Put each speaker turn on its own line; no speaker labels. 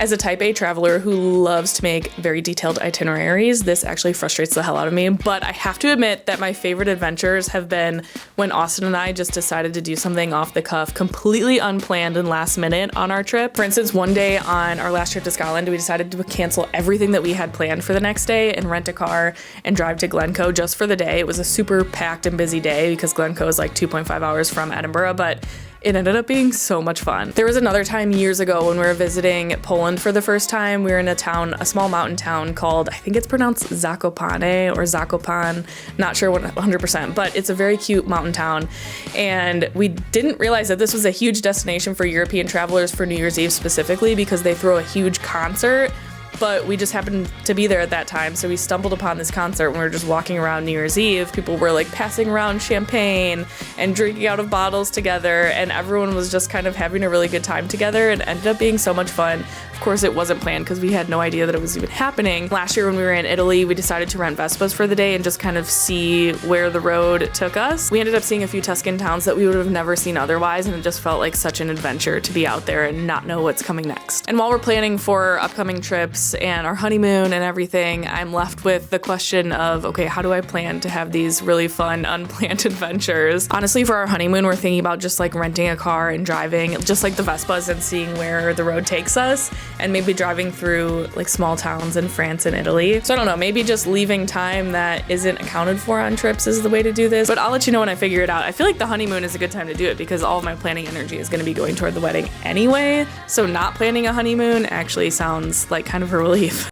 As a type A traveler who loves to make very detailed itineraries, this actually frustrates the hell out of me, but I have to admit that my favorite adventures have been when Austin and I just decided to do something off the cuff, completely unplanned and last minute on our trip. For instance, one day on our last trip to Scotland, we decided to cancel everything that we had planned for the next day and rent a car and drive to Glencoe just for the day. It was a super packed and busy day because Glencoe is like 2.5 hours from Edinburgh, but it ended up being so much fun. There was another time years ago when we were visiting Poland for the first time. We were in a small mountain town called, I think it's pronounced Zakopane or Zakopan, not sure 100%, but it's a very cute mountain town. And we didn't realize that this was a huge destination for European travelers for New Year's Eve specifically because they throw a huge concert. But we just happened to be there at that time, so we stumbled upon this concert when we were just walking around New Year's Eve. People were like passing around champagne and drinking out of bottles together, and everyone was just kind of having a really good time together. It ended up being so much fun. Of course, it wasn't planned because we had no idea that it was even happening. Last year when we were in Italy, we decided to rent Vespas for the day and just kind of see where the road took us. We ended up seeing a few Tuscan towns that we would have never seen otherwise, and it just felt like such an adventure to be out there and not know what's coming next. And while we're planning for upcoming trips and our honeymoon and everything, I'm left with the question of, okay, how do I plan to have these really fun, unplanned adventures? Honestly, for our honeymoon, we're thinking about just like renting a car and driving, just like the Vespas, and seeing where the road takes us, and maybe driving through like small towns in France and Italy. So I don't know, maybe just leaving time that isn't accounted for on trips is the way to do this, but I'll let you know when I figure it out. I feel like the honeymoon is a good time to do it because all of my planning energy is gonna be going toward the wedding anyway, so not planning a honeymoon actually sounds like kind of a relief.